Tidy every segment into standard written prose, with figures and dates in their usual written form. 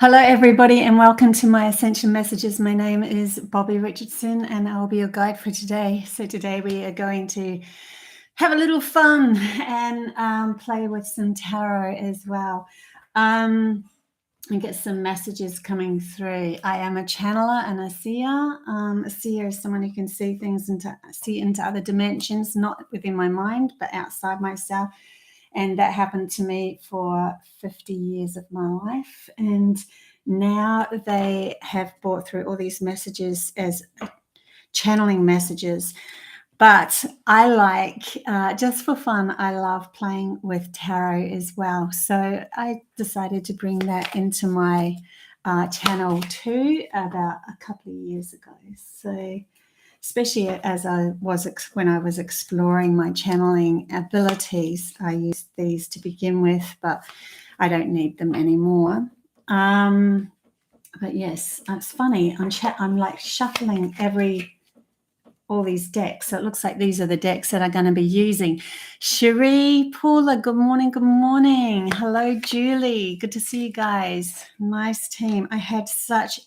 Hello, everybody, and welcome to my Ascension Messages. My name is Bobbie Richardson, and I'll be your guide for today. So today we are going to have a little fun and play with some tarot as well, and get some messages coming through. I am a channeler and a seer. A seer is someone who can see things into other dimensions, not within my mind, but outside myself. And that happened to me for 50 years of my life. And now they have brought through all these messages as channeling messages. But I like, just for fun, I love playing with tarot as well. So I decided to bring that into my channel too about a couple of years ago. So especially as when I was exploring my channeling abilities, I used these to begin with, but I don't need them anymore. But yes, it's funny. I'm like shuffling all these decks. So it looks like these are the decks that I'm going to be using. Cherie, Paula, good morning. Good morning. Hello, Julie. Good to see you guys. Nice team. I had such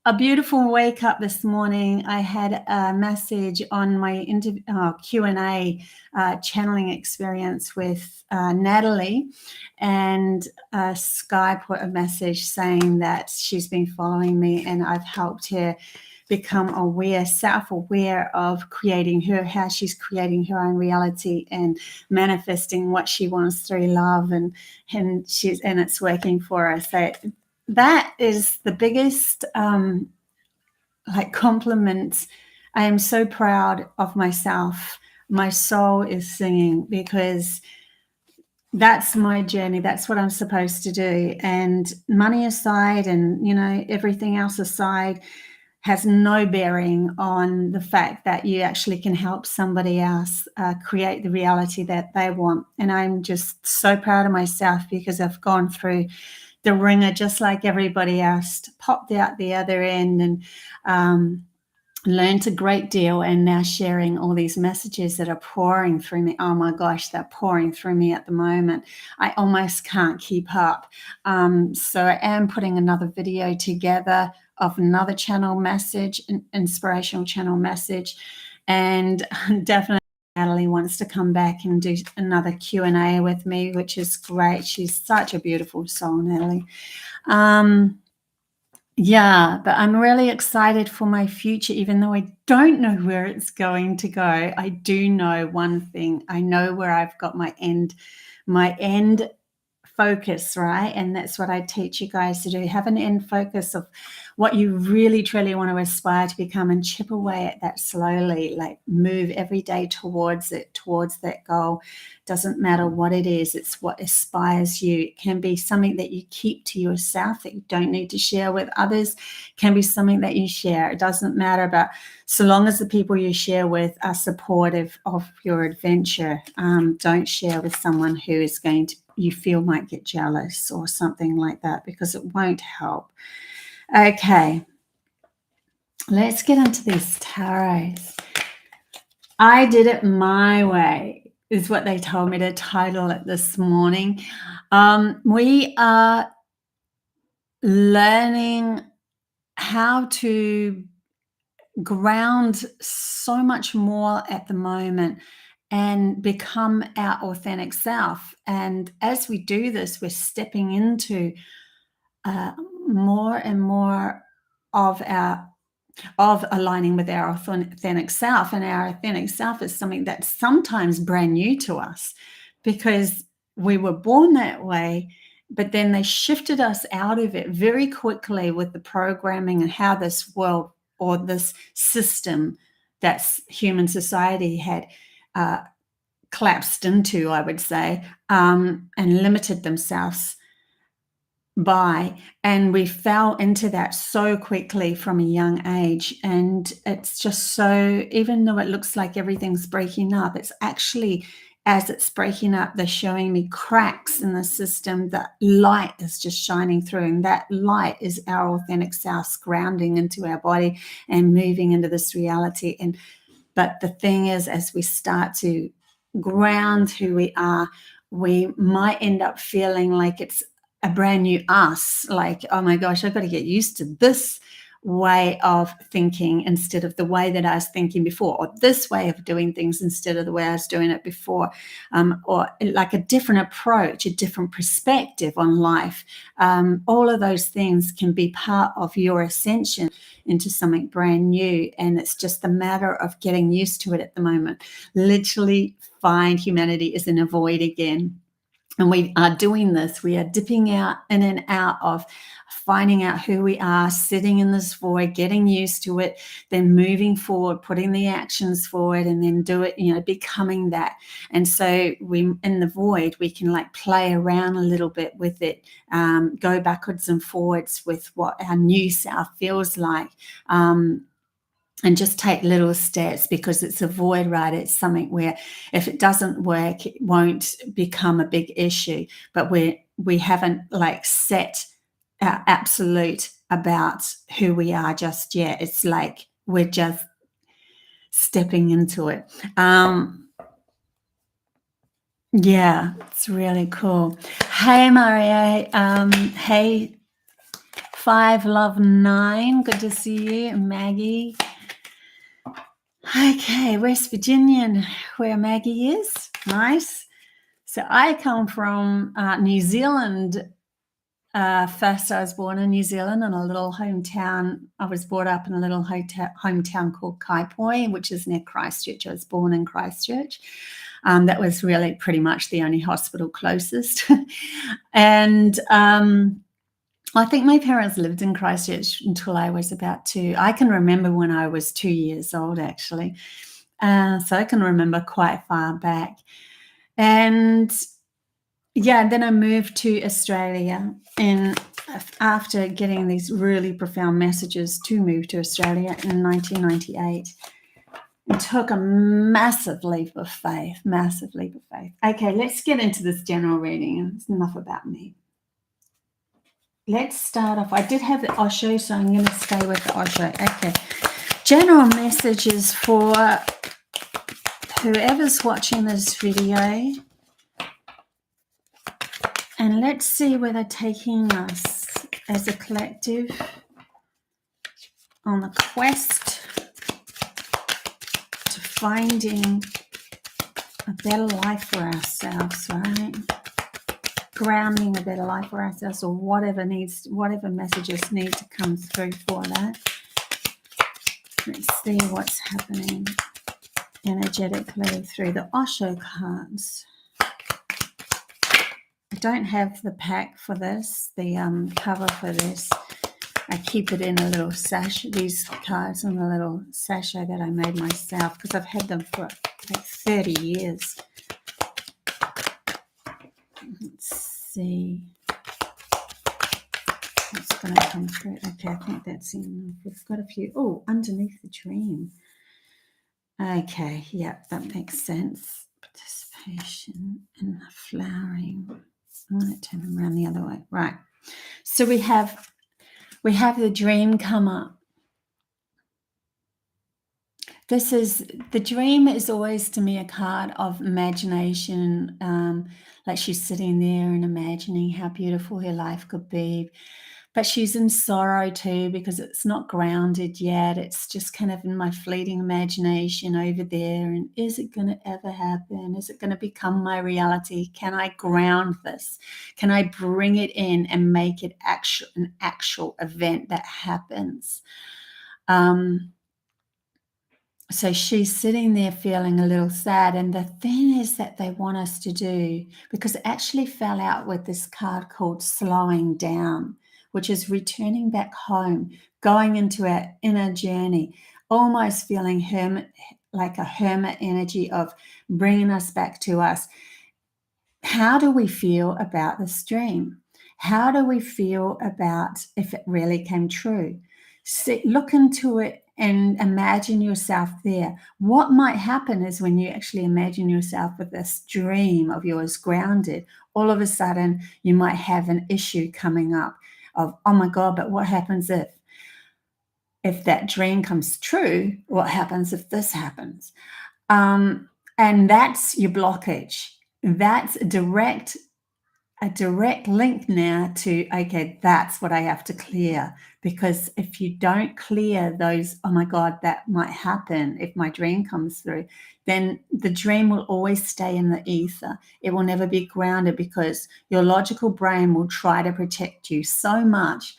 a beautiful wake up this morning. I had a message on my Q&A channeling experience with Natalie, and Sky put a message saying that she's been following me and I've helped her become aware, self-aware of how she's creating her own reality and manifesting what she wants through love, and it's working for her. So that is the biggest compliment. I am so proud of myself. My soul is singing because that's my journey. That's what I'm supposed to do. And money aside and, everything else aside has no bearing on the fact that you actually can help somebody else create the reality that they want. And I'm just so proud of myself because I've gone through the ringer just like everybody else, popped out the other end and learned a great deal, and now sharing all these messages that are pouring through me. Oh my gosh, they're pouring through me at the moment. I almost can't keep up. So I am putting another video together of another channel message, an inspirational channel message, and definitely Natalie wants to come back and do another Q&A with me, which is great. She's such a beautiful soul, Natalie. Yeah, but I'm really excited for my future, even though I don't know where it's going to go. I do know one thing. I know where I've got my end focus, right? And that's what I teach you guys to do. Have an end focus of what you really truly want to aspire to become, and chip away at that slowly, like move every day towards that goal. Doesn't matter what it is, it's what inspires you. It can be something that you keep to yourself that you don't need to share with others. It can be something that you share. It doesn't matter, but so long as the people you share with are supportive of your adventure, don't share with someone who is going to, you feel might get jealous or something like that, because it won't help. Okay, let's get into these tarots. I did it my way, is what they told me to title it this morning. We are learning how to ground so much more at the moment and become our authentic self. And as we do this, we're stepping into more and more of aligning with our authentic self. And our authentic self is something that's sometimes brand new to us because we were born that way, but then they shifted us out of it very quickly with the programming and how this world or this system that's human society had collapsed into, I would say, and limited themselves by, and we fell into that so quickly from a young age. And it's just so, even though it looks like everything's breaking up, it's actually, as it's breaking up, they're showing me cracks in the system. That light is just shining through, and that light is our authentic self grounding into our body and moving into this reality. But the thing is, as we start to ground who we are, we might end up feeling like it's a brand new us, like, oh my gosh, I've got to get used to this way of thinking instead of the way that I was thinking before, or this way of doing things instead of the way I was doing it before, or like a different approach, a different perspective on life. All of those things can be part of your ascension into something brand new, and it's just a matter of getting used to it at the moment. Literally find humanity is in a void again. And we are doing this. We are dipping out in and out of finding out who we are, sitting in this void, getting used to it, then moving forward, putting the actions forward, and then do it, becoming that. And so we, in the void, we can like play around a little bit with it, go backwards and forwards with what our new self feels like. And just take little steps, because it's a void, right? It's something where if it doesn't work, it won't become a big issue. But we haven't like set our absolute about who we are just yet. It's like we're just stepping into it. Yeah, it's really cool. Hey, Maria. Hey, 5Love9. Good to see you, Maggie. Okay, West Virginian, where Maggie is. Nice. So I come from New Zealand. First, I was born in New Zealand in a little hometown. I was brought up in a little hometown called Kaipoi, which is near Christchurch. I was born in Christchurch. That was really pretty much the only hospital closest. And I think my parents lived in Christchurch until I was about 2. I can remember when I was 2 years old, actually. So I can remember quite far back. And yeah, then I moved to Australia, and after getting these really profound messages to move to Australia in 1998, it took a massive leap of faith, Okay, let's get into this general reading. It's enough about me. Let's start off. I did have the Osho, so I'm going to stay with the Osho. Okay. General messages for whoever's watching this video. And let's see where they're taking us as a collective on the quest to finding a better life for ourselves, right? Grounding a better life for ourselves, or whatever messages need to come through for that. Let's see what's happening energetically through the Osho cards. I don't have the pack for this, the cover for this. I keep it in a little sachet, these cards in a little sachet that I made myself, because I've had them for like 30 years. Let's see what's going to come through. Okay, I think that's enough. We've got a few. Oh, underneath the dream. Okay, yeah, that makes sense. Participation in the flowering. I'm going to turn them around the other way. Right. So we have the dream come up. The dream is always to me a card of imagination, like she's sitting there and imagining how beautiful her life could be. But she's in sorrow too, because it's not grounded yet. It's just kind of in my fleeting imagination over there. And is it going to ever happen? Is it going to become my reality? Can I ground this? Can I bring it in and make it an actual event that happens? So she's sitting there feeling a little sad. And the thing is that they want us to do, because it actually fell out with this card called slowing down, which is returning back home, going into our inner journey, almost feeling like a hermit energy of bringing us back to us. How do we feel about this dream? How do we feel about if it really came true? Look into it and imagine yourself there. What might happen is when you actually imagine yourself with this dream of yours grounded, all of a sudden you might have an issue coming up of, oh my God, but what happens if that dream comes true? What happens if this happens? And that's your blockage. That's a direct a direct link now to, okay, that's what I have to clear. Because if you don't clear those, oh my God, that might happen if my dream comes through, then the dream will always stay in the ether. It will never be grounded, because your logical brain will try to protect you so much,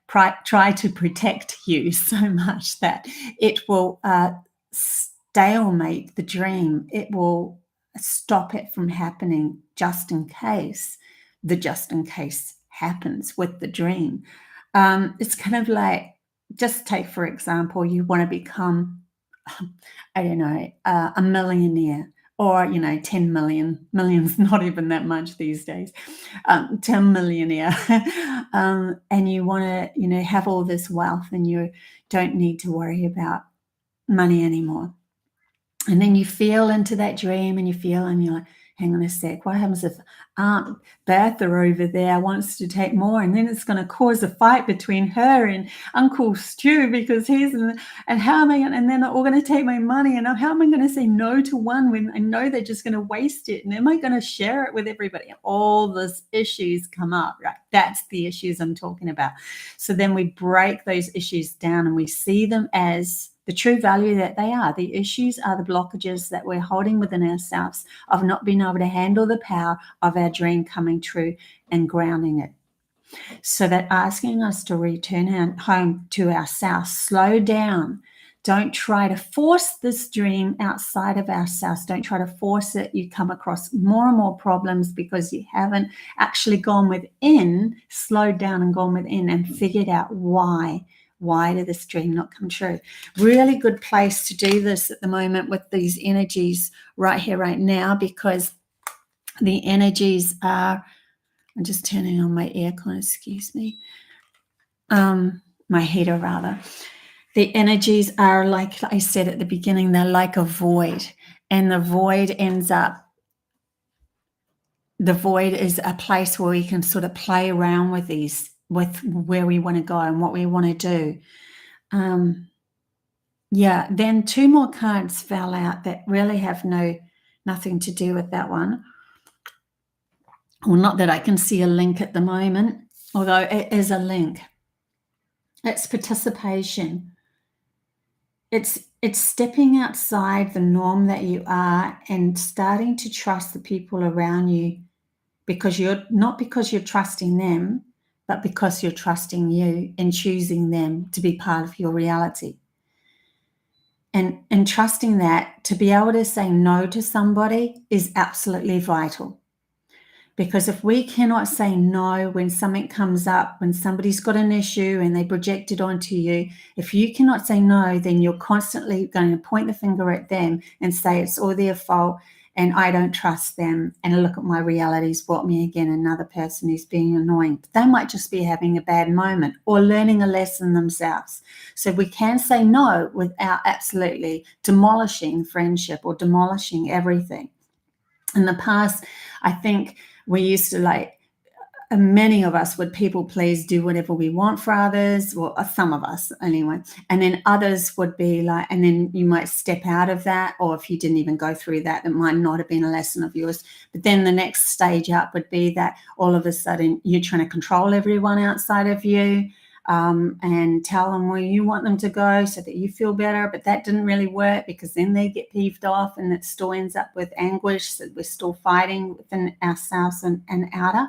try to protect you so much that it will stalemate the dream. It will stop it from happening, just in case happens with the dream. It's kind of like, just take, for example, you want to become, I don't know, a millionaire, or, 10 million. Million's not even that much these days. 10 millionaire. And you want to, have all this wealth, and you don't need to worry about money anymore. And then you feel into that dream, and you're like, hang on a sec, what happens if Aunt Bertha over there wants to take more? And then it's going to cause a fight between her and Uncle Stu, because and how am I going, and then they're all going to take my money, and how am I going to say no to one when I know they're just going to waste it? And am I going to share it with everybody? All these issues come up, right? That's the issues I'm talking about. So then we break those issues down, and we see them as the true value that they are. The issues are the blockages that we're holding within ourselves of not being able to handle the power of our dream coming true, and grounding it. So that asking us to return home to ourselves, slow down. Don't try to force this dream outside of ourselves. Don't try to force it. You come across more and more problems because you haven't actually gone within, slowed down and gone within and figured out why. Why did this dream not come true? Really good place to do this at the moment with these energies right here, right now, because the energies are, I'm just turning on my aircon, excuse me, my heater rather. The energies are, like I said at the beginning, they're like a void, and the void is a place where we can sort of play around with with where we want to go and what we want to do. Yeah, then two more cards fell out that really have nothing to do with that one. Well, not that I can see a link at the moment, although it is a link. It's participation. It's stepping outside the norm that you are and starting to trust the people around you, because you're trusting them, but because you're trusting you and choosing them to be part of your reality. And trusting that to be able to say no to somebody is absolutely vital. Because if we cannot say no when something comes up, when somebody's got an issue and they project it onto you, if you cannot say no, then you're constantly going to point the finger at them and say it's all their fault and I don't trust them. And look at my reality's brought me again another person who's being annoying. They might just be having a bad moment or learning a lesson themselves. So we can say no without absolutely demolishing friendship or demolishing everything. In the past, I think we used to many of us would people please, do whatever we want for others, well, some of us anyway, and then others would be like, and then you might step out of that, or if you didn't even go through that, it might not have been a lesson of yours. But then the next stage up would be that all of a sudden you're trying to control everyone outside of you, and tell them where you want them to go so that you feel better. But that didn't really work, because then they get peeved off and it still ends up with anguish, that we're still fighting within ourselves and outer.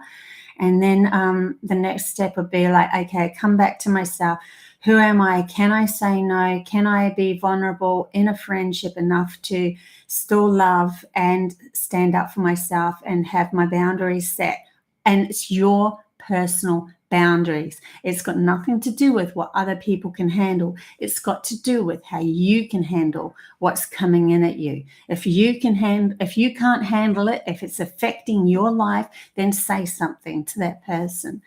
And then the next step would be like, okay, come back to myself. Who am I? Can I say no? Can I be vulnerable in a friendship enough to still love and stand up for myself and have my boundaries set? And it's your personal boundaries. It's got nothing to do with what other people can handle. It's got to do with how you can handle what's coming in at you. If you can't handle it, if it's affecting your life, then say something to that person.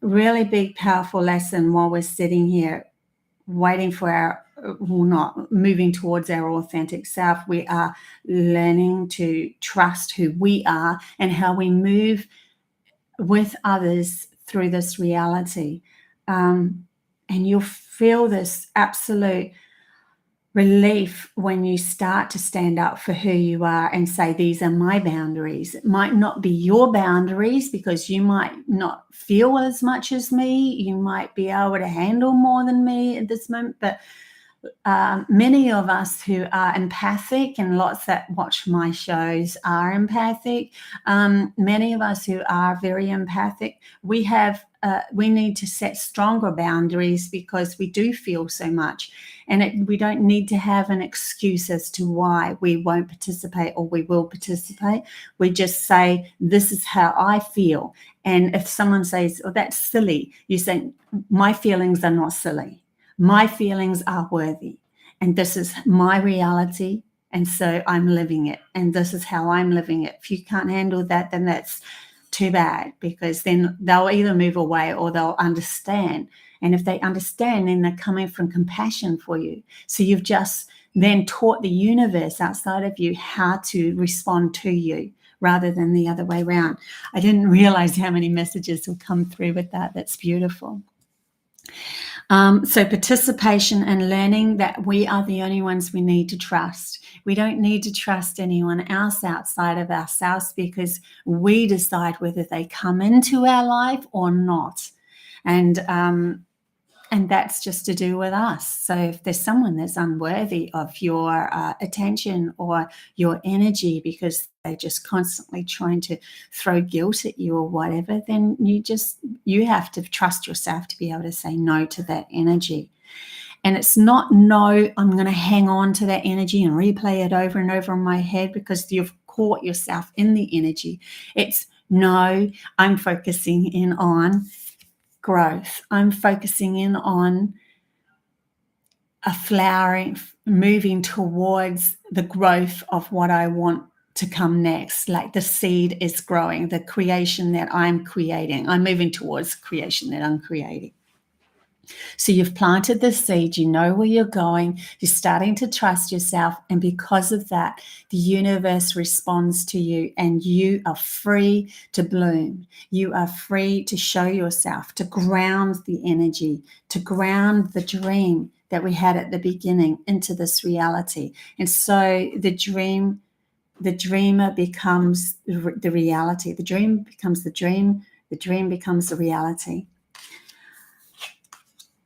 Really big, powerful lesson while we're sitting here waiting for not moving towards our authentic self. We are learning to trust who we are and how we move with others through this reality. And you'll feel this absolute relief when you start to stand up for who you are and say, these are my boundaries. It might not be your boundaries because you might not feel as much as me. You might be able to handle more than me at this moment, but many of us who are empathic, and lots that watch my shows are empathic, many of us who are very empathic, we need to set stronger boundaries because we do feel so much, and we don't need to have an excuse as to why we won't participate or we will participate. We just say, this is how I feel. And if someone says, oh, that's silly, you say, my feelings are not silly. My feelings are worthy, and this is my reality, and so I'm living it, and this is how I'm living it. If you can't handle that, then that's too bad, because then they'll either move away or they'll understand. And if they understand, then they're coming from compassion for you. So you've just then taught the universe outside of you how to respond to you rather than the other way around. I didn't realize how many messages will come through with that. That's beautiful. So participation and learning that we are the only ones we need to trust. We don't need to trust anyone else outside of ourselves, because we decide whether they come into our life or not. And that's just to do with us. So if there's someone that's unworthy of your attention or your energy because they're just constantly trying to throw guilt at you or whatever, then you have to trust yourself to be able to say no to that energy. And it's not, no, I'm going to hang on to that energy and replay it over and over in my head because you've caught yourself in the energy. It's, no, I'm focusing in on growth. I'm focusing in on a flowering, moving towards the growth of what I want to come next. Like the seed is growing, the creation that I'm creating. I'm moving towards creation that I'm creating. So you've planted the seed, you know where you're going, you're starting to trust yourself, and because of that, the universe responds to you, and you are free to bloom. You are free to show yourself, to ground the energy, to ground the dream that we had at the beginning into this reality. And so the dreamer becomes the reality. The dream becomes the dream becomes the reality.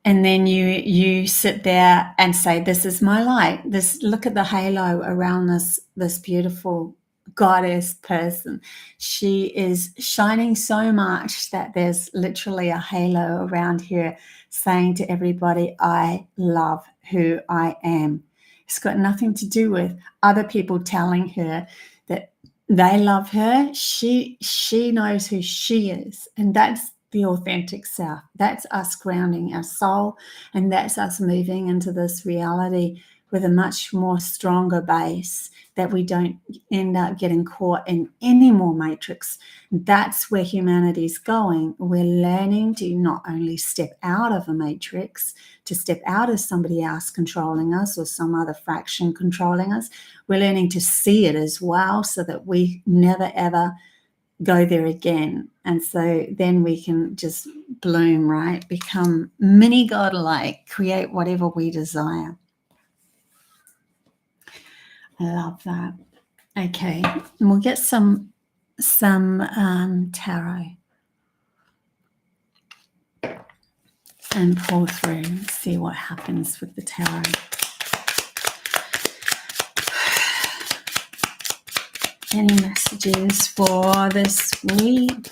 And then you sit there and say, this is my light. Look at the halo around this beautiful goddess person. She is shining so much that there's literally a halo around her saying to everybody, I love who I am. It's got nothing to do with other people telling her that they love her. She knows who she is, and that's the authentic self. That's us grounding our soul, and that's us moving into this reality with a much more stronger base, that we don't end up getting caught in any more matrix. That's where humanity is going. We're learning to not only step out of a matrix, to step out of somebody else controlling us or some other fraction controlling us. We're learning to see it as well, so that we never ever go there again. And so then we can just bloom, right? Become mini godlike, create whatever we desire. I love that. Okay, and we'll get some tarot and pull through, see what happens with the tarot. Any messages for this week?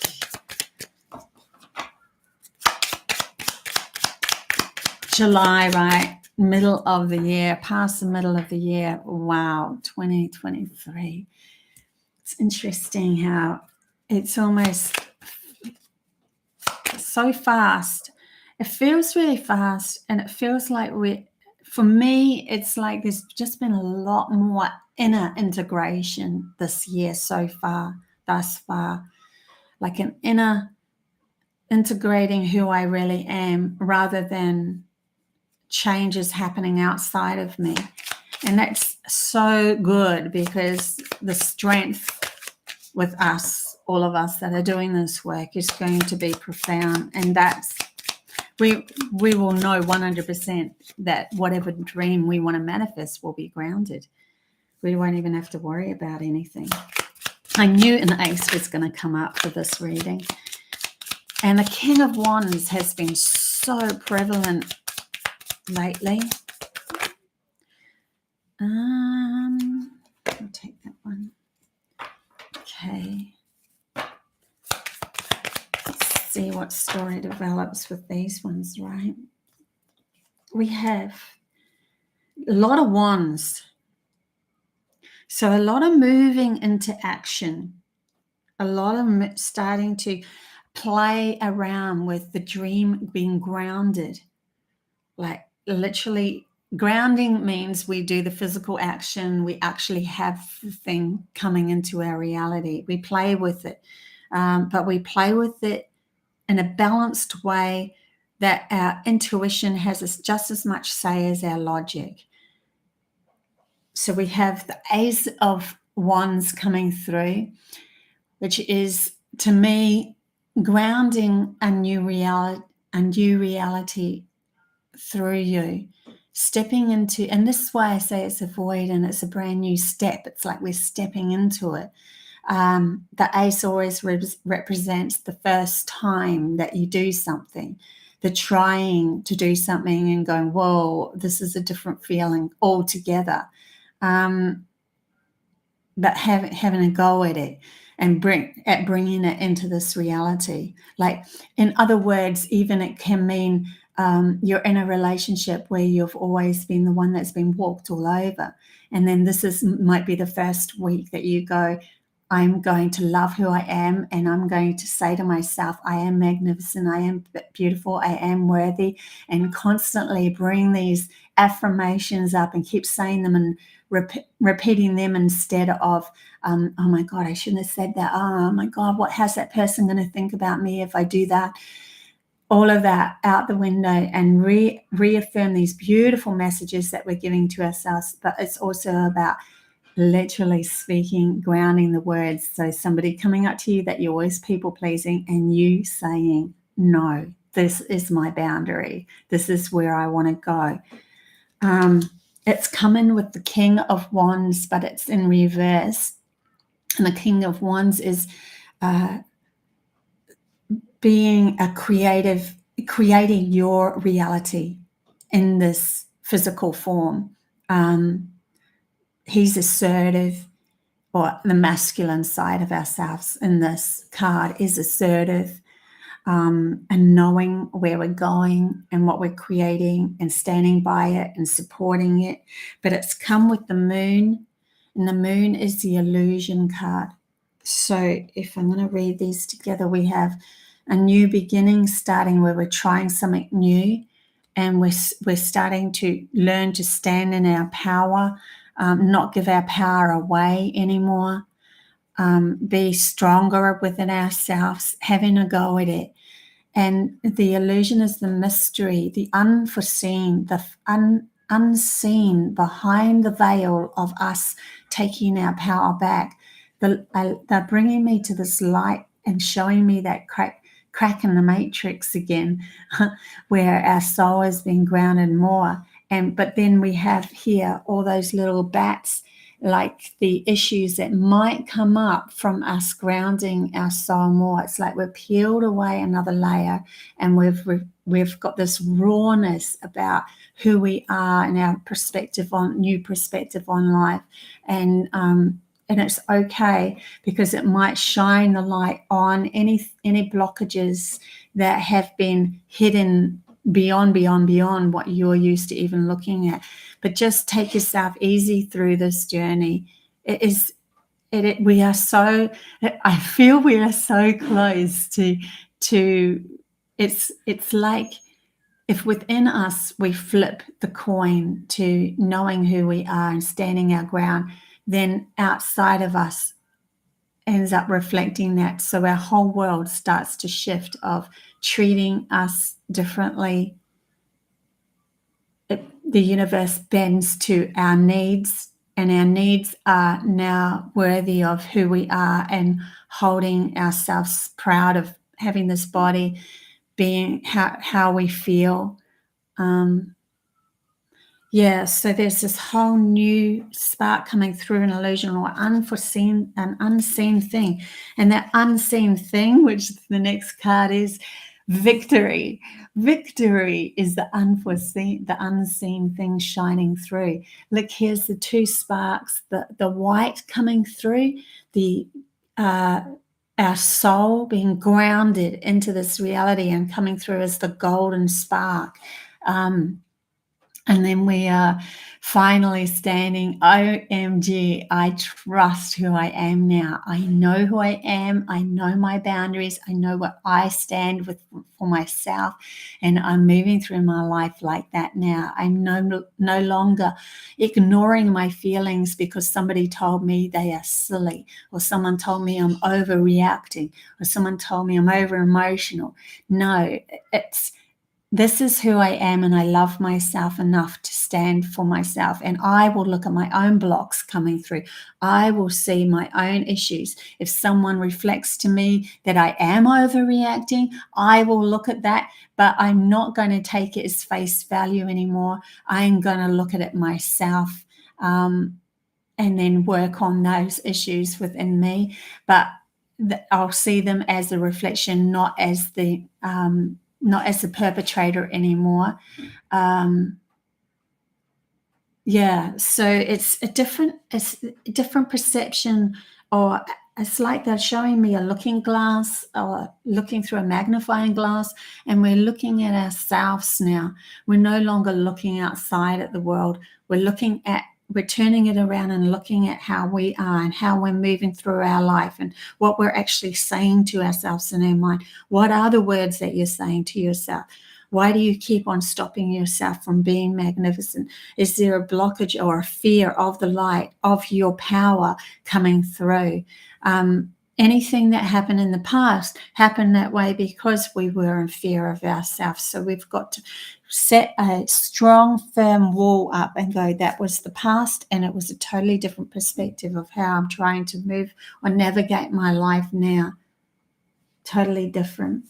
July, right? Middle of the year, past the middle of the year. Wow, 2023. It's interesting how it's almost so fast. It feels really fast, and it feels like for me, it's like there's just been a lot more inner integration this year thus far, like an inner integrating who I really am rather than changes happening outside of me. And that's so good, because the strength with us, all of us that are doing this work, is going to be profound. And that's we will know 100% that whatever dream we want to manifest will be grounded. We won't even have to worry about anything. I knew an ACE was going to come up for this reading. And the King of Wands has been so prevalent lately. I'll take that one. Okay. Let's see what story develops with these ones, right? We have a lot of wands. So a lot of moving into action. A lot of starting to play around with the dream being grounded. Like literally grounding means we do the physical action. We actually have the thing coming into our reality. We play with it, but we play with it in a balanced way that our intuition has just as much say as our logic. So we have the Ace of Wands coming through, which is, to me, grounding a new reality through you, stepping into, and this is why I say it's a void and it's a brand new step. It's like we're stepping into it. The ace always represents the first time that you do something, the trying to do something and going, whoa, this is a different feeling altogether. But having a go at it and bringing it into this reality. Like, in other words, even it can mean you're in a relationship where you've always been the one that's been walked all over. And then might be the first week that you go, I'm going to love who I am, and I'm going to say to myself, I am magnificent, I am beautiful, I am worthy, and constantly bring these affirmations up and keep saying them and repeating them instead of, oh my God, I shouldn't have said that. Oh my God, how's that person going to think about me if I do that? All of that out the window, and reaffirm these beautiful messages that we're giving to ourselves. But it's also about literally speaking, grounding the words. So somebody coming up to you that you're always people pleasing, and you saying, no, this is my boundary. This is where I want to go. It's coming with the King of Wands, but it's in reverse. And the King of Wands is being a creating your reality in this physical form. He's assertive, or the masculine side of ourselves in this card is assertive, and knowing where we're going and what we're creating and standing by it and supporting it. But it's come with the moon, and the moon is the illusion card. So if I'm going to read these together, we have a new beginning starting where we're trying something new, and we're starting to learn to stand in our power, not give our power away anymore, be stronger within ourselves, having a go at it. And the illusion is the mystery, the unforeseen, the unseen behind the veil of us taking our power back. They're bringing me to this light and showing me that crack in the matrix again, where our soul has been grounded more. But then we have here all those little bats, like the issues that might come up from us grounding our soul more. It's like we've peeled away another layer, and we've got this rawness about who we are and our new perspective on life. And it's okay, because it might shine the light on any blockages that have been hidden beyond what you're used to even looking at. But just take yourself easy through this journey. I feel we are so close to it's like if within us we flip the coin to knowing who we are and standing our ground, then outside of us ends up reflecting that. So our whole world starts to shift of treating us differently. The universe bends to our needs, and our needs are now worthy of who we are and holding ourselves proud of having this body, being how we feel. Yeah, so there's this whole new spark coming through, an illusion or an unseen thing. And that unseen thing, which the next card is victory. Victory is the unseen thing shining through. Look, here's the two sparks, the white coming through, our soul being grounded into this reality and coming through as the golden spark. And then we are finally standing, OMG, I trust who I am now. I know who I am. I know my boundaries. I know what I stand with for myself. And I'm moving through my life like that now. I'm no longer ignoring my feelings because somebody told me they are silly, or someone told me I'm overreacting, or someone told me I'm over emotional. No, this is who I am, and I love myself enough to stand for myself. And I will look at my own blocks coming through. I will see my own issues. If someone reflects to me that I am overreacting, I will look at that, but I'm not going to take it as face value anymore. I'm going to look at it myself, and then work on those issues within me. But I'll see them as a reflection, not as the perpetrator anymore. So it's a different perception, or it's like they're showing me a looking glass or looking through a magnifying glass, and we're looking at ourselves now. We're no longer looking outside at the world. We're turning it around and looking at how we are and how we're moving through our life and what we're actually saying to ourselves in our mind. What are the words that you're saying to yourself? Why do you keep on stopping yourself from being magnificent? Is there a blockage or a fear of the light, of your power coming through? Anything that happened in the past happened that way because we were in fear of ourselves. So we've got to set a strong, firm wall up and go, that was the past, and it was a totally different perspective of how I'm trying to move or navigate my life now. Totally different.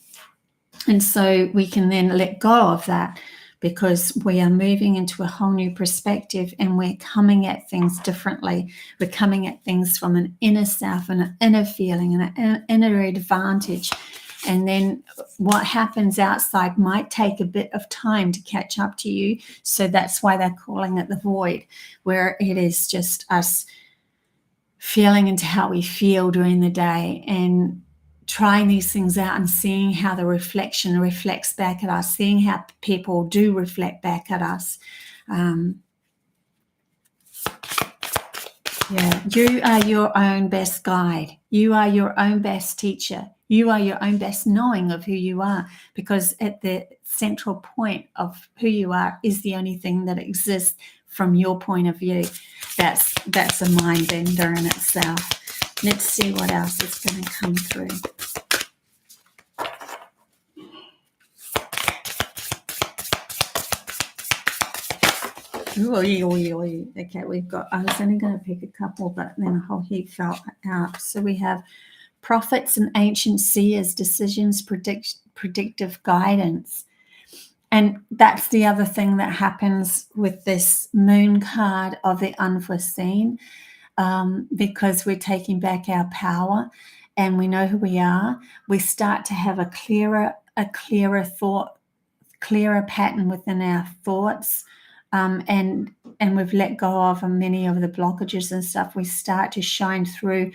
And so we can then let go of that, because we are moving into a whole new perspective and we're coming at things differently. We're coming at things from an inner self and an inner feeling and an inner advantage. And then what happens outside might take a bit of time to catch up to you. So that's why they're calling it the void, where it is just us feeling into how we feel during the day and trying these things out and seeing how the reflection reflects back at us, seeing how people do reflect back at us. You are your own best guide. You are your own best teacher. You are your own best knowing of who you are, because at the central point of who you are is the only thing that exists from your point of view. That's a mind bender in itself. Let's see what else is going to come through. Okay, we've got, I was only going to pick a couple, but then a whole heap fell out. So we have prophets and ancient seers, decisions, predictive guidance. And that's the other thing that happens with this moon card of the unforeseen, because we're taking back our power and we know who we are. We start to have a clearer thought, clearer pattern within our thoughts. And we've let go of many of the blockages and stuff. We start to shine through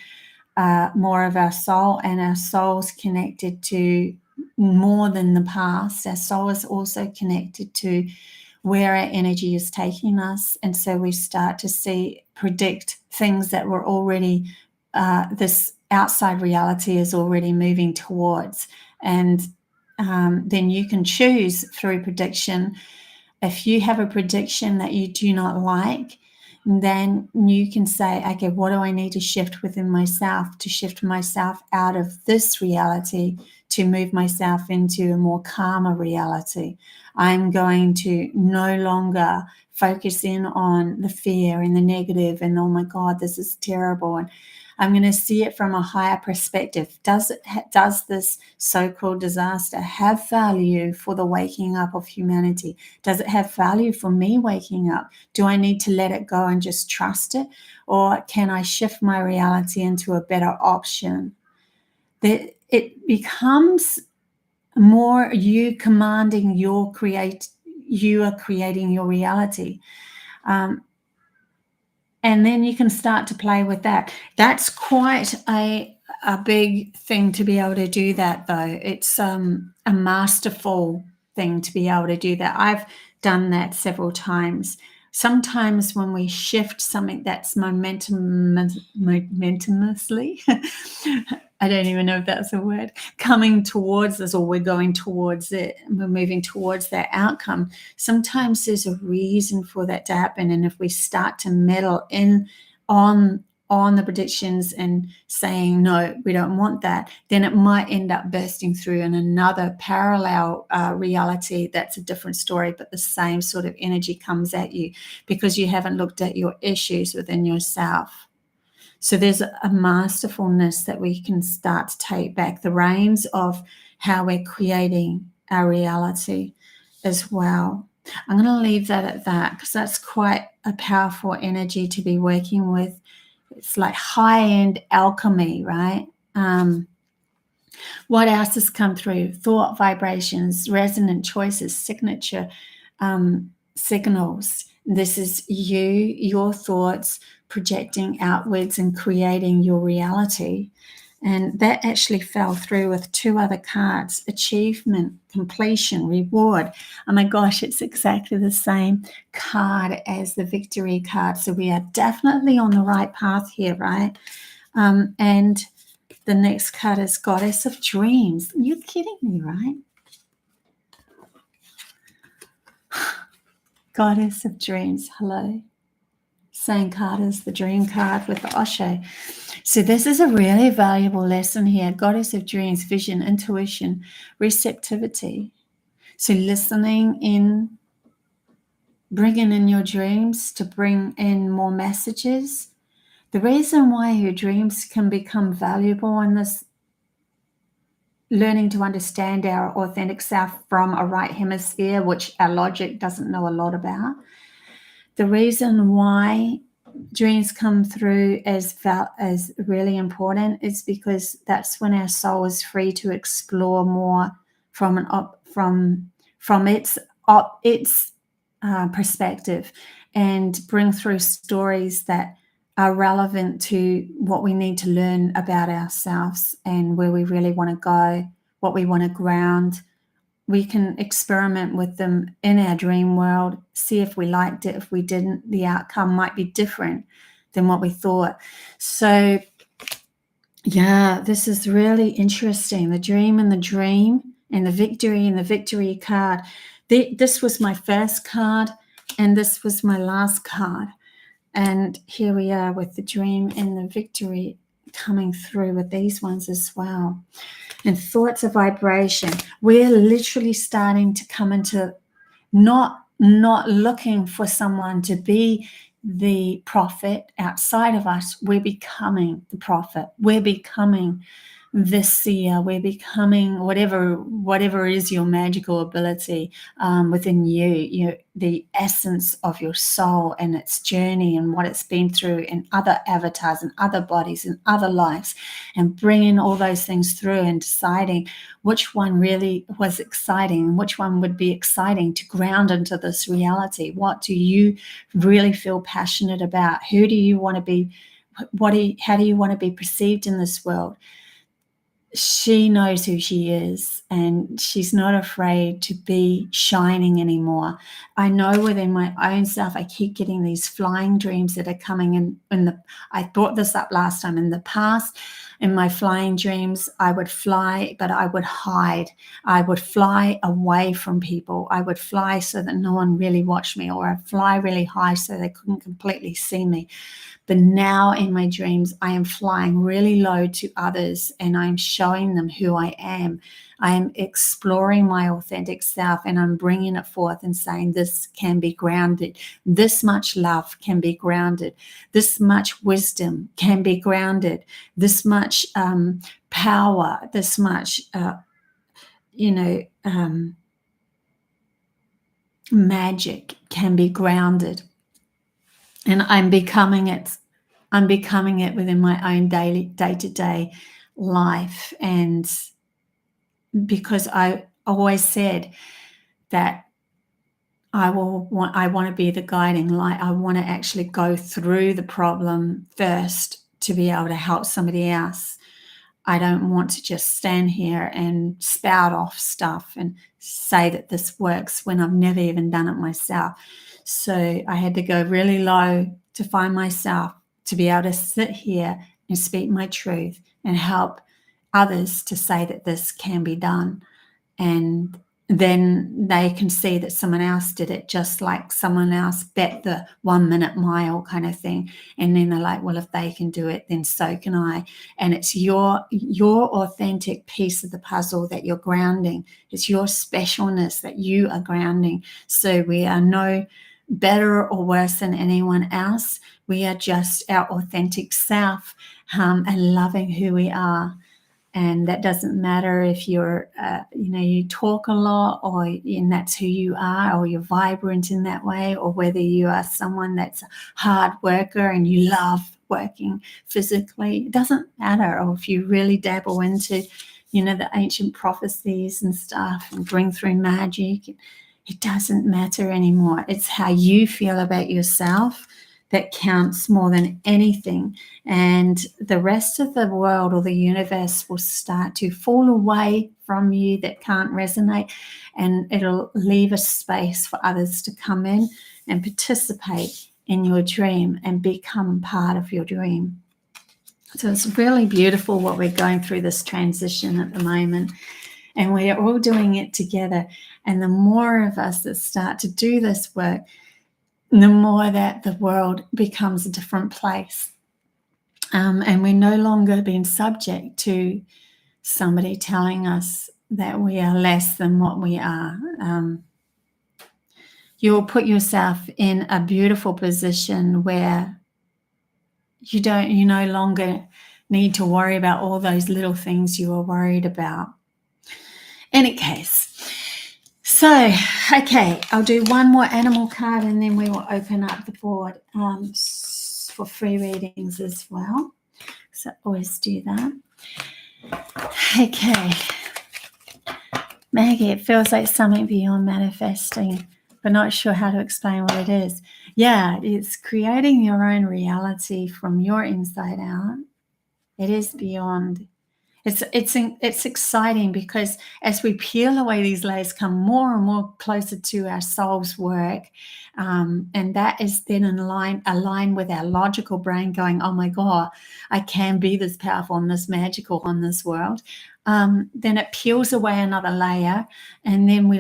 more of our soul, and our soul's connected to more than the past. Our soul is also connected to where our energy is taking us. And so we start to predict things that were already, this outside reality is already moving towards. And then you can choose through prediction. If you have a prediction that you do not like, then you can say, okay, what do I need to shift within myself to shift myself out of this reality to move myself into a more calmer reality? I'm going to no longer focus in on the fear and the negative and, oh my God, this is terrible. And I'm going to see it from a higher perspective. Does this so-called disaster have value for the waking up of humanity? Does it have value for me waking up? Do I need to let it go and just trust it? Or can I shift my reality into a better option? That it becomes more you commanding you are creating your reality. And then you can start to play with that. That's quite a big thing to be able to do that, though. It's a masterful thing to be able to do that. I've done that several times. Sometimes when we shift something that's momentumously, I don't even know if that's a word, coming towards us, or we're going towards it, and we're moving towards that outcome. Sometimes there's a reason for that to happen. And if we start to meddle in on the predictions and saying, no, we don't want that, then it might end up bursting through in another parallel reality that's a different story, but the same sort of energy comes at you because you haven't looked at your issues within yourself. So there's a masterfulness that we can start to take back the reins of how we're creating our reality as well. I'm going to leave that at that because that's quite a powerful energy to be working with. It's like high-end alchemy, right? What else has come through? Thought vibrations, resonant choices, signature signals. This is you, your thoughts projecting outwards and creating your reality. And that actually fell through with two other cards: achievement, completion, reward. Oh my gosh, it's exactly the same card as the victory card. So we are definitely on the right path here, right? And the next card is Goddess of Dreams. You're kidding me, right? Goddess of Dreams. Hello. Same card as the dream card with the Osho. So this is a really valuable lesson here. Goddess of Dreams, vision, intuition, receptivity. So listening in, bringing in your dreams to bring in more messages. The reason why your dreams can become valuable in this learning to understand our authentic self from a right hemisphere, which our logic doesn't know a lot about. The reason why dreams come through as really important is because that's when our soul is free to explore more from its perspective and bring through stories that are relevant to what we need to learn about ourselves and where we really want to go, what we want to ground. We can experiment with them in our dream world, see if we liked it. If we didn't, the outcome might be different than what we thought. So, yeah, this is really interesting. The dream and the dream and the victory card. This was my first card and this was my last card. And here we are with the dream and the victory coming through with these ones as well. And thoughts of vibration. We're literally starting to come into not looking for someone to be the prophet outside of us. We're becoming the prophet. We're becoming the seer. We're becoming whatever is your magical ability within you, the essence of your soul and its journey and what it's been through in other avatars and other bodies and other lives, and bringing all those things through and deciding which one really was exciting and which one would be exciting to ground into this reality. What do you really feel passionate about? Who do you want to be? How do you want to be perceived in this world? She knows who she is and she's not afraid to be shining anymore. I know within my own self, I keep getting these flying dreams that are coming in. I brought this up last time. In the past, in my flying dreams, I would fly, but I would hide. I would fly away from people. I would fly so that no one really watched me, or I'd fly really high so they couldn't completely see me. But now in my dreams, I am flying really low to others and I'm showing them who I am. I am exploring my authentic self and I'm bringing it forth and saying this can be grounded. This much love can be grounded. This much wisdom can be grounded. This much power, this much, magic can be grounded. And I'm becoming it. I'm becoming it within my own daily, day-to-day life. And because I always said that I want to be the guiding light. I want to actually go through the problem first to be able to help somebody else. I don't want to just stand here and spout off stuff and say that this works when I've never even done it myself. So I had to go really low to find myself, to be able to sit here and speak my truth and help others to say that this can be done. And then they can see that someone else did it, just like someone else bet the 1 minute mile kind of thing. And then they're like, well, if they can do it, then so can I. And it's your authentic piece of the puzzle that you're grounding. It's your specialness that you are grounding. So we are no better or worse than anyone else. We are just our authentic self, and loving who we are. And that doesn't matter if you're, you talk a lot and that's who you are, or you're vibrant in that way, or whether you are someone that's a hard worker and you love working physically. It doesn't matter. Or if you really dabble into, the ancient prophecies and stuff and bring through magic, it doesn't matter anymore. It's how you feel about yourself that counts more than anything. And the rest of the world or the universe will start to fall away from you that can't resonate, and it'll leave a space for others to come in and participate in your dream and become part of your dream. So it's really beautiful what we're going through, this transition at the moment. And we're all doing it together. And the more of us that start to do this work, the more that the world becomes a different place. And we're no longer being subject to somebody telling us that we are less than what we are. You'll put yourself in a beautiful position where you no longer need to worry about all those little things you were worried about. Any case. So, okay, I'll do one more animal card and then we will open up the board for free readings as well. So always do that. Okay. Maggie, it feels like something beyond manifesting, but not sure how to explain what it is. Yeah, it's creating your own reality from your inside out. It is beyond. It's exciting because as we peel away these layers, come more and more closer to our soul's work, and that is then aligned with our logical brain going, oh my God, I can be this powerful and this magical on this world. Then it peels away another layer, and then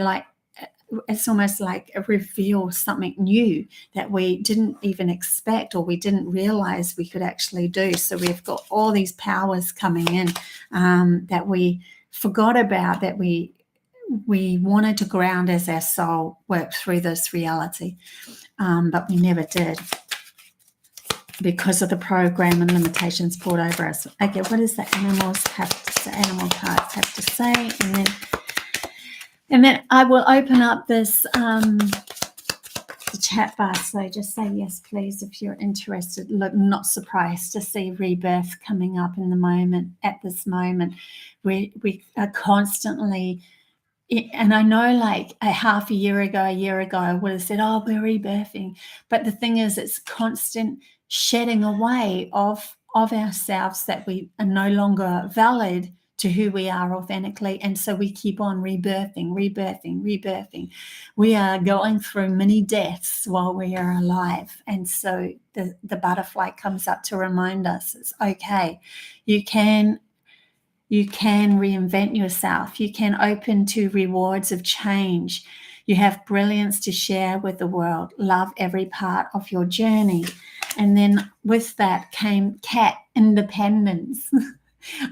it's almost like a reveal something new that we didn't even expect or we didn't realize we could actually do. So we've got all these powers coming in that we forgot about, that we wanted to ground as our soul worked through this reality, but we never did because of the program and limitations poured over us. Okay, what does the animal cards have to say? And then I will open up this the chat bar. So just say yes, please, if you're interested. Look, not surprised to see rebirth coming up in the moment. At this moment, we are constantly. And I know, like a year ago, I would have said, "Oh, we're rebirthing," but the thing is, it's constant shedding away of ourselves that we are no longer valid to who we are authentically. And so we keep on rebirthing. We are going through many deaths while we are alive. And so the butterfly comes up to remind us it's okay. You can reinvent yourself. You can open to rewards of change. You have brilliance to share with the world. Love every part of your journey. And then with that came cat independence.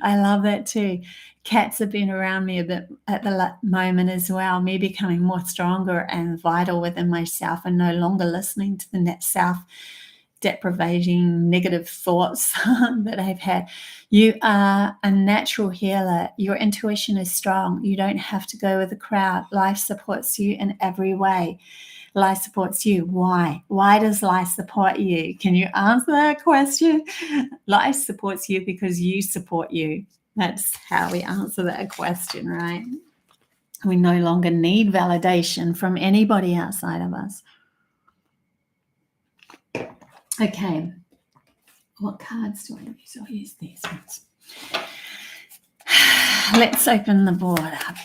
I love that too. Cats have been around me a bit at the moment as well, me becoming more stronger and vital within myself and no longer listening to the net self depriving negative thoughts that I've had. You are a natural healer. Your intuition is strong. You don't have to go with the crowd. Life supports you in every way. Life supports you. Why? Why does life support you? Can you answer that question? Life supports you because you support you. That's how we answer that question, right? We no longer need validation from anybody outside of us. Okay. What cards do I use? I'll use these ones. Let's open the board up.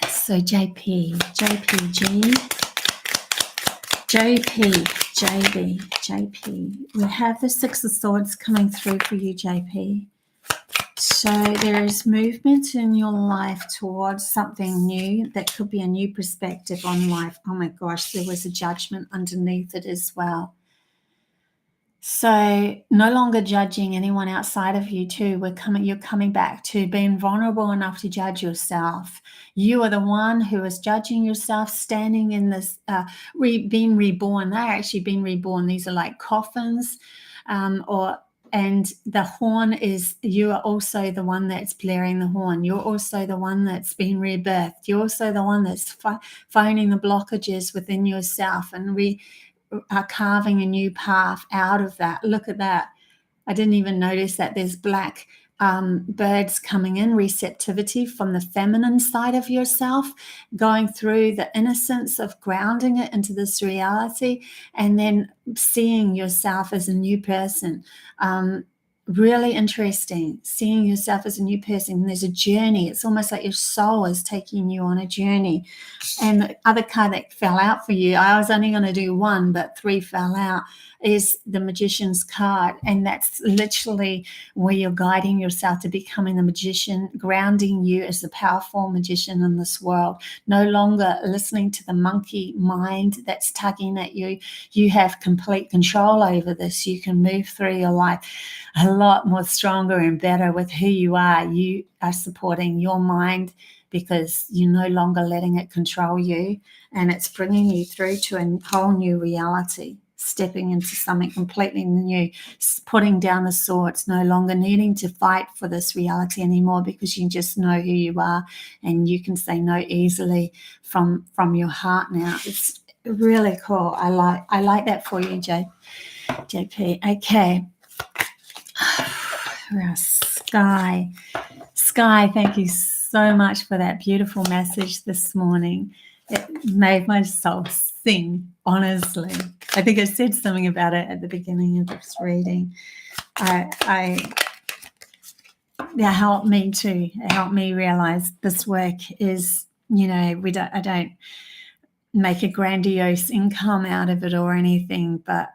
So JP, we have the Six of Swords coming through for you, JP. So there is movement in your life towards something new. That could be a new perspective on life. Oh my gosh, there was a judgment underneath it as well. So no longer judging anyone outside of you too. You're coming back to being vulnerable enough to judge yourself. You are the one who is judging yourself, standing in this, being reborn. They're actually being reborn. These are like coffins, and the horn is, you are also the one that's blaring the horn. You're also the one that's been rebirthed. You're also the one that's finding the blockages within yourself and are carving a new path out of that. Look at that. I didn't even notice that there's black birds coming in, receptivity from the feminine side of yourself, going through the innocence of grounding it into this reality and then seeing yourself as a new person. Really interesting, seeing yourself as a new person. There's a journey. It's almost like your soul is taking you on a journey. And the other card that fell out for you, I was only going to do one, but 3 fell out, is the Magician's card. And that's literally where you're guiding yourself to becoming the magician, grounding you as the powerful magician in this world. No longer listening to the monkey mind that's tugging at you. You have complete control over this. You can move through your life a lot more stronger and better with who you are. You are supporting your mind because you're no longer letting it control you, and it's bringing you through to a whole new reality, stepping into something completely new, putting down the swords, no longer needing to fight for this reality anymore because you just know who you are and you can say no easily from your heart now. It's really cool. I like that for you, JP. Okay. Sky, thank you so much for that beautiful message this morning. It made my soul sing, honestly. I think I said something about it at the beginning of this reading. It helped me too. It helped me realize this work is, I don't make a grandiose income out of it or anything, but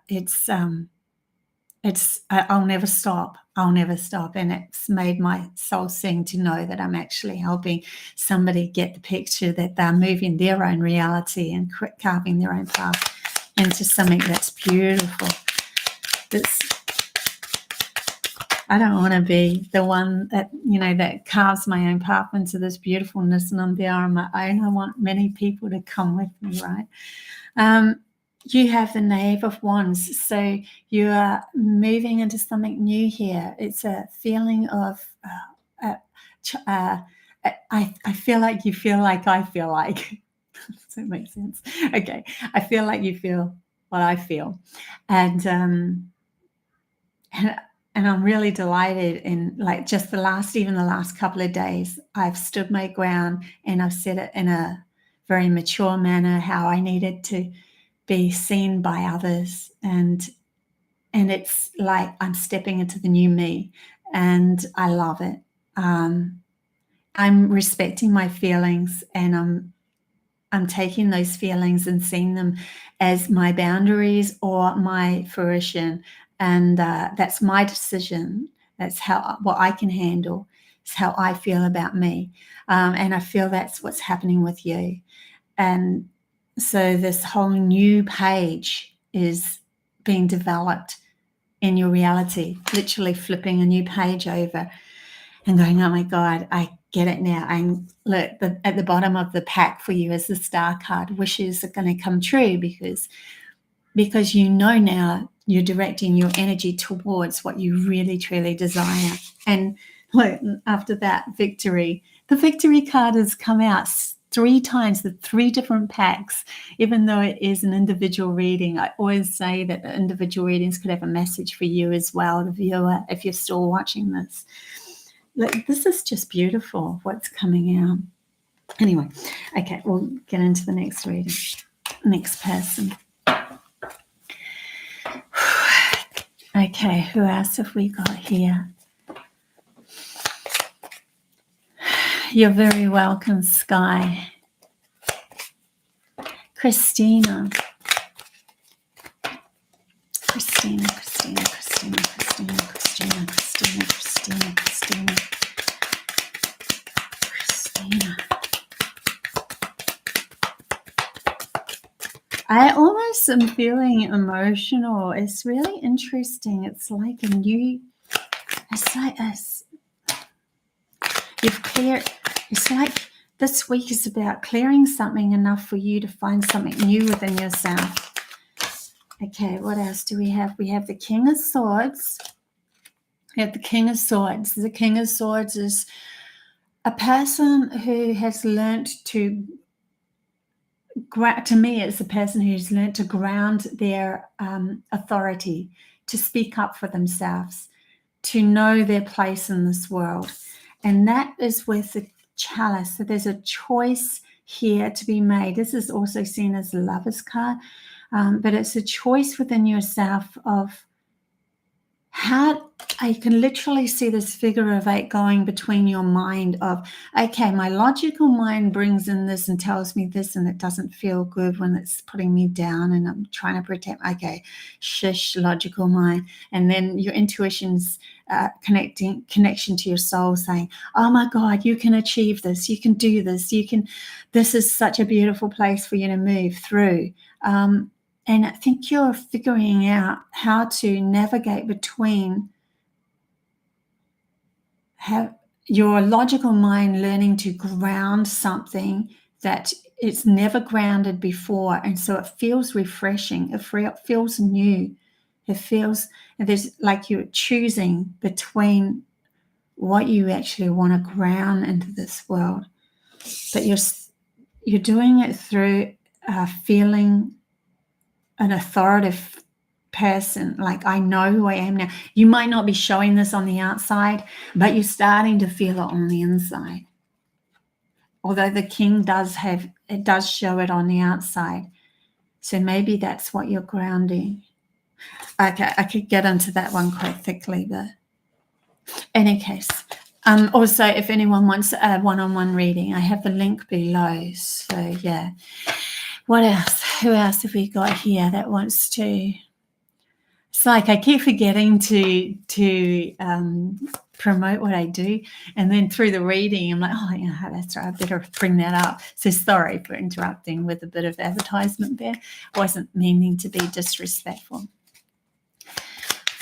I'll never stop. And it's made my soul sing to know that I'm actually helping somebody get the picture that they're moving their own reality and carving their own path into something that's beautiful. I don't want to be the one that, that carves my own path into this beautifulness and I'm there on my own. I want many people to come with me, right? You have the Knave of Wands, so you are moving into something new here. It's a feeling of, I feel like you feel like I feel like. Does that make sense? Okay, I feel like you feel what I feel, and I'm really delighted in just the last couple of days, I've stood my ground and I've said it in a very mature manner how I needed to be seen by others, and it's like I'm stepping into the new me and I love it. I'm respecting my feelings and I'm taking those feelings and seeing them as my boundaries or my fruition, and that's my decision. That's what I can handle. It's how I feel about me, and I feel that's what's happening with you. And so this whole new page is being developed in your reality, literally flipping a new page over and going, oh my God, I get it now. Look, at the bottom of the pack for you is the star card. Wishes are going to come true because you know now you're directing your energy towards what you really, truly desire. And look, after that, victory. The victory card has come out 3 times, the 3 different packs, even though it is an individual reading. I always say that the individual readings could have a message for you as well, the viewer, if you're still watching this. Look, this is just beautiful, what's coming out. Anyway, okay, we'll get into the next reading. Next person. Okay, who else have we got here? You're very welcome, Sky. Christina. Christina. I almost am feeling emotional. It's really interesting. It's like you've cleared. It's like this week is about clearing something enough for you to find something new within yourself. Okay, what else do we have? We have the King of Swords. We have the King of Swords. The King of Swords is a person who has learnt to me, it's a person who's learnt to ground their authority, to speak up for themselves, to know their place in this world. And that is with the chalice. So there's a choice here to be made. This is also seen as the Lover's card, but it's a choice within yourself of how I can literally see this figure of 8 going between your mind of, okay, my logical mind brings in this and tells me this, and it doesn't feel good when it's putting me down and I'm trying to protect. Okay, shush, logical mind. And then your intuition's connection to your soul saying, oh my God, you can achieve this. You can do this. This is such a beautiful place for you to move through. And I think you're figuring out how to navigate between your logical mind learning to ground something that it's never grounded before. And so it feels refreshing. It feels new. It feels there's like you're choosing between what you actually want to ground into this world. But you're doing it through feeling an authoritative person, like I know who I am now. You might not be showing this on the outside, but you're starting to feel it on the inside. Although the King does show it on the outside. So maybe that's what you're grounding. Okay, I could get into that one quite thickly, but in any case, also if anyone wants a one-on-one reading, I have the link below. So yeah. What else? Who else have we got here that wants to? It's like I keep forgetting to promote what I do, and then through the reading, I'm like, oh yeah, that's right. I better bring that up. So sorry for interrupting with a bit of advertisement there. I wasn't meaning to be disrespectful.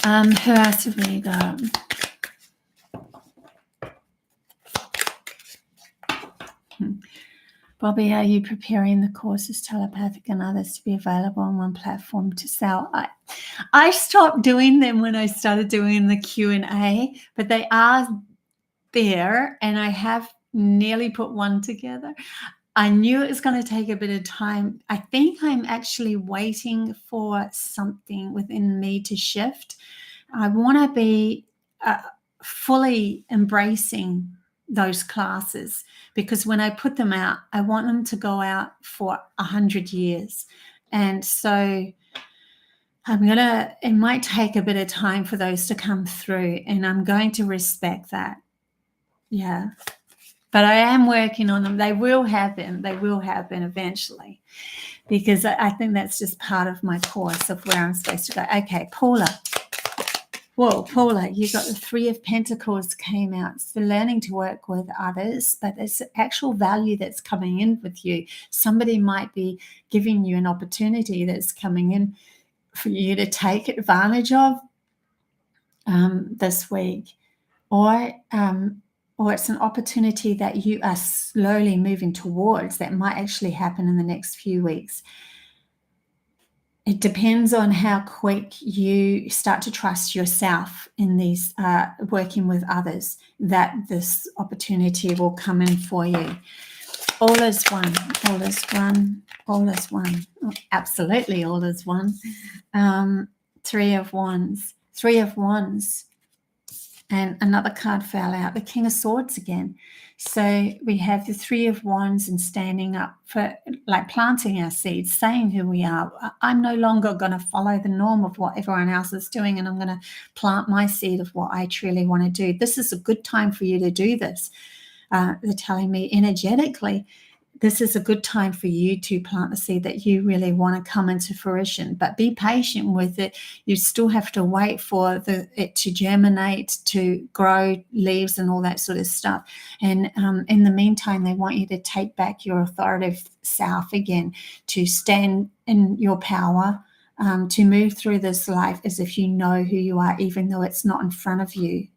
Who else have we got? Bobbie, are you preparing the courses, telepathic and others, to be available on one platform to sell? I stopped doing them when I started doing the Q&A, but they are there, and I have nearly put one together. I knew it was going to take a bit of time. I think I'm actually waiting for something within me to shift. I want to be fully embracing those classes, because when I put them out, I want them to go out for 100 years. And so it might take a bit of time for those to come through, and I'm going to respect that. Yeah. But I am working on them. They will happen. They will happen eventually, because I think that's just part of my course of where I'm supposed to go. Okay, Paula. Whoa, Paula, you got the 3 of Pentacles came out. It's for learning to work with others, but it's actual value that's coming in with you. Somebody might be giving you an opportunity that's coming in for you to take advantage of. this week, or it's an opportunity that you are slowly moving towards that might actually happen in the next few weeks. It depends on how quick you start to trust yourself in these working with others, that this opportunity will come in for you. All is one, all is one, all is one. Absolutely all is one. Three of Wands. And another card fell out, the King of Swords again. So we have the Three of Wands and standing up for, like, planting our seeds, saying who we are. I'm no longer going to follow the norm of what everyone else is doing, and I'm going to plant my seed of what I truly want to do. This is a good time for you to do this. They're telling me energetically, this is a good time for you to plant the seed that you really want to come into fruition, but be patient with it. You still have to wait for it to germinate, to grow leaves and all that sort of stuff. And in the meantime, they want you to take back your authoritative self again, to stand in your power, to move through this life as if you know who you are, even though it's not in front of you.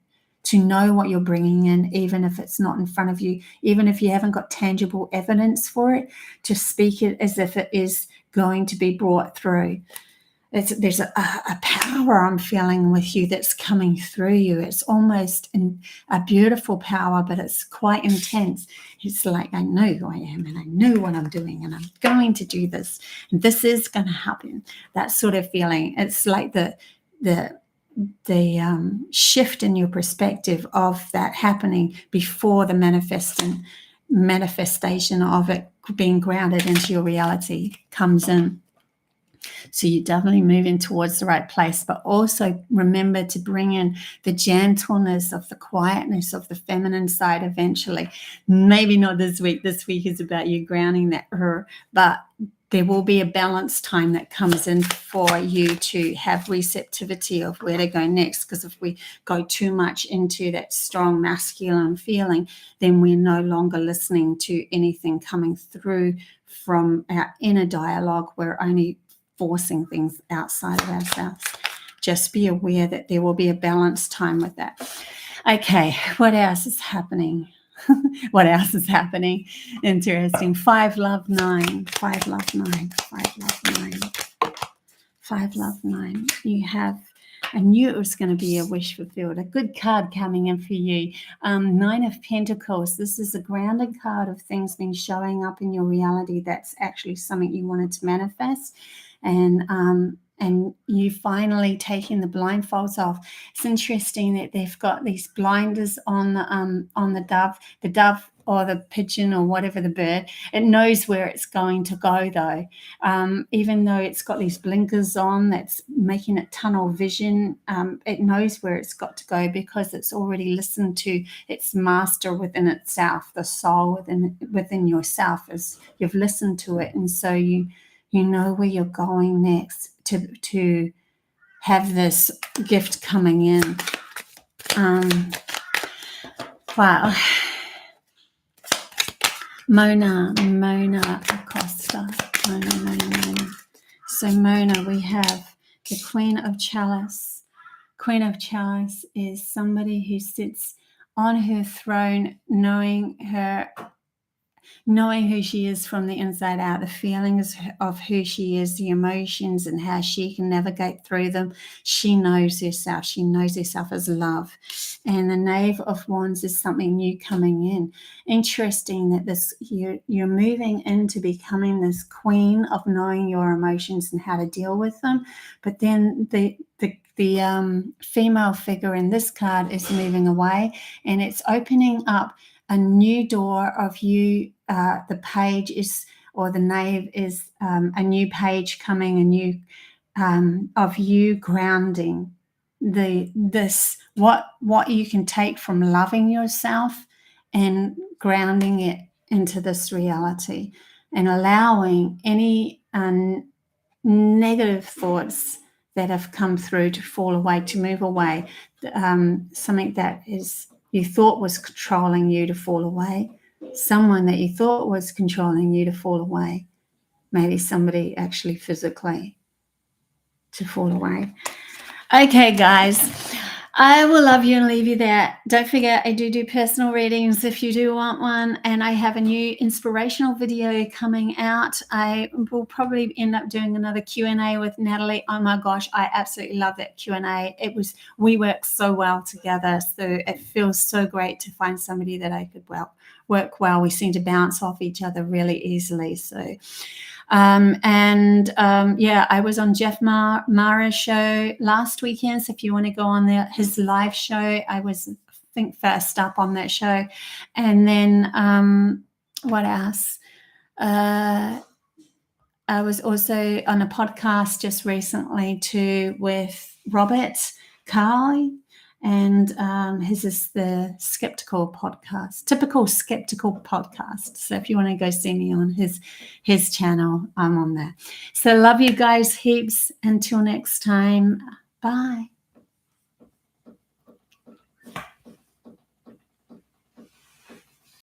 To know what you're bringing in, even if it's not in front of you, even if you haven't got tangible evidence for it, to speak it as if it is going to be brought through. There's a power I'm feeling with you that's coming through you. It's almost a beautiful power, but it's quite intense. It's like, I know who I am, and I know what I'm doing, and I'm going to do this, and this is going to happen. That sort of feeling. It's like the shift in your perspective of that happening before the manifestation of it being grounded into your reality comes in. So you're definitely moving towards the right place, but also remember to bring in the gentleness of the quietness of the feminine side eventually. Maybe not this week. This week is about you grounding that, but there will be a balance time that comes in for you to have receptivity of where to go next. Because if we go too much into that strong masculine feeling, then we're no longer listening to anything coming through from our inner dialogue. We're only forcing things outside of ourselves. Just be aware that there will be a balance time with that. Okay, what else is happening? What else is happening? Interesting. 5 love 9. 5 love 9. 5 love 9. 5 love 9. You have, I knew it was going to be a wish fulfilled. A good card coming in for you. 9 of Pentacles. This is a grounded card of things being showing up in your reality. That's actually something you wanted to manifest. And you finally taking the blindfolds off. It's interesting that they've got these blinders on the dove or the pigeon or whatever the bird. It knows where it's going to go though. Even though it's got these blinkers on that's making it tunnel vision, it knows where it's got to go because it's already listened to its master within itself, the soul within yourself, as you've listened to it. And so you know where you're going next to have this gift coming in. Wow. Mona Acosta. Mona. So Mona, we have the Queen of Chalice. Queen of Chalice is somebody who sits on her throne, knowing who she is from the inside out, the feelings of who she is, the emotions and how she can navigate through them. She knows herself. She knows herself as love. And the Knave of Wands is something new coming in. Interesting that you're moving into becoming this queen of knowing your emotions and how to deal with them. But then the female figure in this card is moving away, and it's opening up a new door of you. The page is, or the knave is a new page coming, a new of you grounding what you can take from loving yourself and grounding it into this reality, and allowing any negative thoughts that have come through to fall away, to move away. Something that you thought was controlling you to fall away. Someone that you thought was controlling you to fall away. Maybe somebody actually physically to fall away. Okay, guys. I will love you and leave you there. Don't forget, I do personal readings if you do want one, and I have a new inspirational video coming out. I will probably end up doing another Q&A with Natalie. Oh my gosh, I absolutely love that Q&A. We work so well together, so it feels so great to find somebody that I could work well. We seem to bounce off each other really easily. So yeah, I was on Jeff Mara's show last weekend. So if you want to go on there, his live show, I was, I think, first up on that show. And then what else? I was also on a podcast just recently too with Robert Carly, and his is the Skeptical podcast, typical Skeptical podcast. So if you want to go see me on his channel, I'm on there. So love you guys heaps. Until next time, bye.